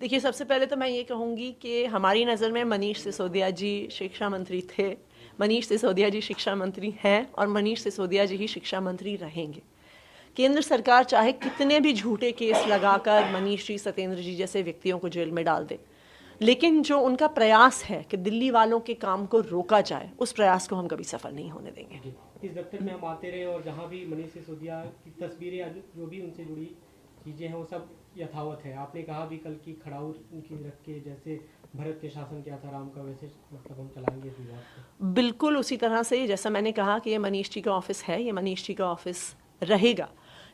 देखिए, सबसे पहले तो मैं ये कहूँगी कि हमारी नज़र में मनीष सिसोदिया जी शिक्षा मंत्री थे, मनीष सिसोदिया जी शिक्षा मंत्री हैं और मनीष सिसोदिया जी ही शिक्षा मंत्री रहेंगे। केंद्र सरकार चाहे कितने भी झूठे केस लगाकर मनीष जी, सत्येंद्र जी जैसे व्यक्तियों को जेल में डाल दे, लेकिन जो उनका प्रयास है कि दिल्ली वालों के काम को रोका जाए, उस प्रयास को हम कभी सफल नहीं होने देंगे। इस दफ्तर में हम आते रहे और जहाँ भी मनीष सिसोदिया की तस्वीरें, जो भी उनसे जुड़ी चीज़ें हैं, वो सब यथावत है। आपने कहा भी कल की खड़ाऊ उनकी रख के, जैसे भरत के शासन किया था राम का, वैसे मतलब हम चलाएंगे इस विभाग को। बिल्कुल उसी तरह से, जैसा मैंने कहा कि ये मनीष जी का ऑफिस है, ये मनीष जी का ऑफिस रहेगा,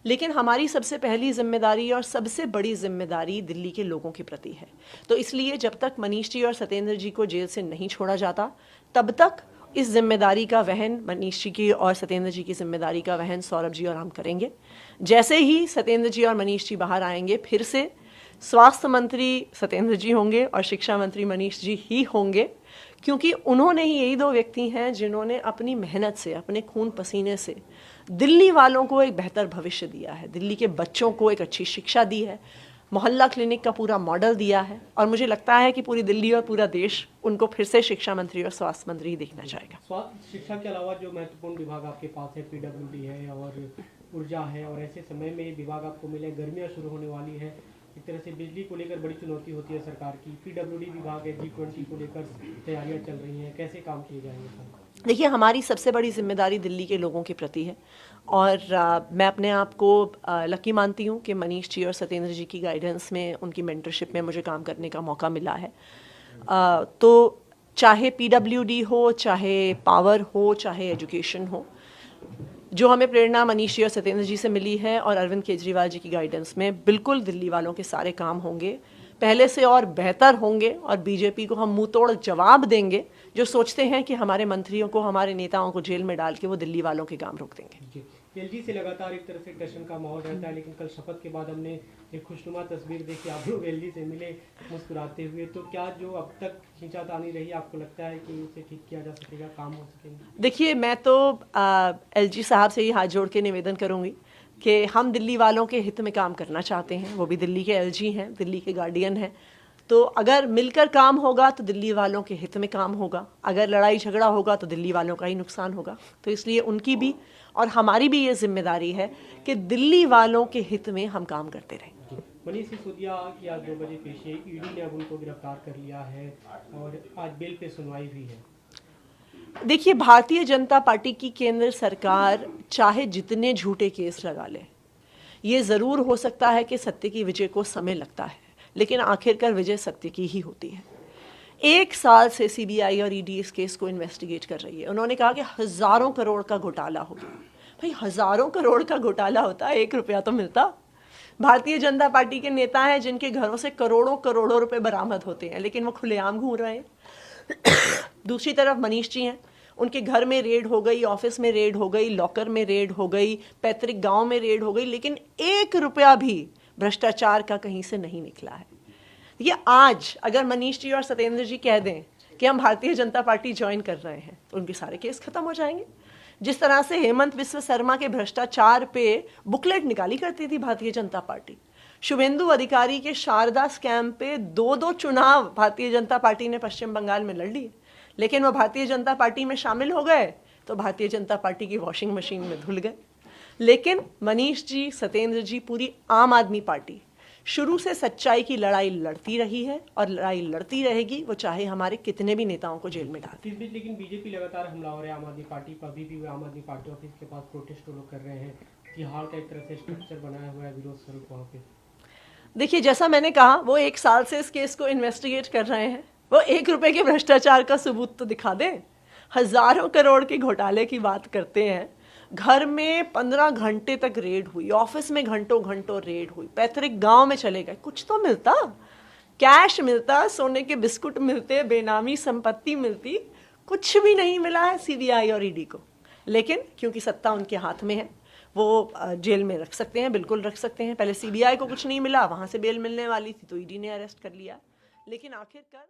लेकिन हमारी सबसे पहली जिम्मेदारी और सबसे बड़ी जिम्मेदारी दिल्ली के लोगों के प्रति है। तो इसलिए जब तक मनीष जी और सत्येंद्र जी को जेल से नहीं छोड़ा जाता, तब तक इस जिम्मेदारी का वहन मनीष जी की और सत्येंद्र जी की जिम्मेदारी का वहन सौरभ जी और हम करेंगे। जैसे ही सत्येंद्र जी और मनीष जी बाहर आएंगे, फिर से स्वास्थ्य मंत्री सत्येंद्र जी होंगे और शिक्षा मंत्री मनीष जी ही होंगे, क्योंकि उन्होंने ही, यही दो व्यक्ति हैं जिन्होंने अपनी मेहनत से, अपने खून पसीने से दिल्ली वालों को एक बेहतर भविष्य दिया है, दिल्ली के बच्चों को एक अच्छी शिक्षा दी है, मोहल्ला क्लिनिक का पूरा मॉडल दिया है, और मुझे लगता है कि पूरी दिल्ली और पूरा देश उनको फिर से शिक्षा मंत्री और स्वास्थ्य मंत्री ही देखना चाहेगा। स्वास्थ्य शिक्षा के अलावा जो महत्वपूर्ण विभाग आपके पास है, PWD है और ऊर्जा है, और ऐसे समय में ये विभाग आपको मिले, गर्मियाँ शुरू होने वाली है, एक तरह से बिजली को लेकर बड़ी चुनौती होती है सरकार की, PWD विभाग है, G20 को लेकर तैयारियां चल रही हैं, कैसे काम किए जाएंगे सर? देखिए, हमारी सबसे बड़ी जिम्मेदारी दिल्ली के लोगों के प्रति है, और मैं अपने आप को लकी मानती हूँ कि मनीष जी और सत्येंद्र जी की गाइडेंस में, उनकी मेंटरशिप में मुझे काम करने का मौका मिला है। तो चाहे PWD हो, चाहे पावर हो, चाहे एजुकेशन हो, जो हमें प्रेरणा मनीष जी और सत्येंद्र जी से मिली है और अरविंद केजरीवाल जी की गाइडेंस में, बिल्कुल दिल्ली वालों के सारे काम होंगे, पहले से और बेहतर होंगे, और बीजेपी को हम मुंह तोड़ जवाब देंगे जो सोचते हैं कि हमारे मंत्रियों को, हमारे नेताओं को जेल में डाल के वो दिल्ली वालों के काम रोक देंगे। एलजी से लगातार एक तरह से टेंशन का माहौल रहता है, लेकिन कल शपथ के बाद हमने एक खुशनुमा तस्वीर देखी, आप लोग एलजी से मिले मुस्कुराते हुए, तो क्या जो अब तक खींचातानी रही, आपको लगता है कि उसे ठीक किया जा सकेगा, काम हो सकेगा? देखिए, मैं तो एलजी साहब से ही हाथ जोड़ के निवेदन करूंगी कि हम दिल्ली वालों के हित में काम करना चाहते हैं, वो भी दिल्ली के एलजी हैं, दिल्ली के गार्डियन हैं, तो अगर मिलकर काम होगा तो दिल्ली वालों के हित में काम होगा, अगर लड़ाई झगड़ा होगा तो दिल्ली वालों का ही नुकसान होगा। तो इसलिए उनकी भी और हमारी भी ये जिम्मेदारी है कि दिल्ली वालों के हित में हम काम करते रहें। मनीष सिसोदिया की आज 2 बजे पेशी, ईडी ने अब उनको गिरफ्तार कर लिया है और आज बेल पे सुनवाई हुई है। देखिए, भारतीय जनता पार्टी की केंद्र सरकार चाहे जितने झूठे केस लगा ले, ये ज़रूर हो सकता है कि सत्य की विजय को समय लगता है, लेकिन आखिरकार विजय सत्य की ही होती है। 1 साल से CBI और ED इस केस को इन्वेस्टिगेट कर रही है। उन्होंने कहा कि हज़ारों करोड़ का घोटाला हो गया। भाई, हज़ारों करोड़ का घोटाला होता है, 1 रुपया तो मिलता। भारतीय जनता पार्टी के नेता हैं जिनके घरों से करोड़ों करोड़ों रुपए बरामद होते हैं, लेकिन वो खुलेआम घूम रहे हैं। दूसरी तरफ मनीष जी हैं, उनके घर में रेड हो गई, ऑफिस में रेड हो गई, लॉकर में रेड हो गई, पैतृक गांव में रेड हो गई, लेकिन 1 रुपया भी भ्रष्टाचार का कहीं से नहीं निकला है। ये आज अगर मनीष जी और सत्येंद्र जी कह दें कि हम भारतीय जनता पार्टी ज्वाइन कर रहे हैं, तो उनके सारे केस खत्म हो जाएंगे। जिस तरह से हेमंत बिस्वा शर्मा के भ्रष्टाचार पे बुकलेट निकाली करती थी भारतीय जनता पार्टी, शुभेंदु अधिकारी के शारदा स्कैम पे 2-2 चुनाव भारतीय जनता पार्टी ने पश्चिम बंगाल में लड़ लिए, लेकिन वो भारतीय जनता पार्टी में शामिल हो गए तो भारतीय जनता पार्टी की वॉशिंग मशीन में धुल गए। लेकिन मनीष जी, सत्येंद्र जी, पूरी आम आदमी पार्टी शुरू से सच्चाई की लड़ाई लड़ती रही है और लड़ाई लड़ती रहेगी, वो चाहे हमारे कितने भी नेताओं को जेल में डाल दे। इस बीच लेकिन बीजेपी लगातार हमलावर है आम आदमी पार्टी पर, अभी भी आम आदमी पार्टी ऑफिस के पास प्रोटेस्ट लोग कर रहे हैं, तिहाड़ का एक तरह से स्ट्रक्चर बनाया हुआ है विरोध स्वरूप वहाँ पे। देखिए, जैसा मैंने कहा, वो 1 साल से इस केस को इन्वेस्टिगेट कर रहे हैं, वो 1 रुपए के भ्रष्टाचार का सबूत तो दिखा दें। हज़ारों करोड़ के घोटाले की बात करते हैं, घर में 15 घंटे तक रेड हुई, ऑफिस में घंटों घंटों रेड हुई, पैतृक गांव में चले गए, कुछ तो मिलता, कैश मिलता, सोने के बिस्कुट मिलते, बेनामी संपत्ति मिलती, कुछ भी नहीं मिला है CBI और ED को। लेकिन क्योंकि सत्ता उनके हाथ में है, वो जेल में रख सकते हैं, बिल्कुल रख सकते हैं। पहले CBI को कुछ नहीं मिला, वहां से बेल मिलने वाली थी तो ED ने अरेस्ट कर लिया, लेकिन आखिरकार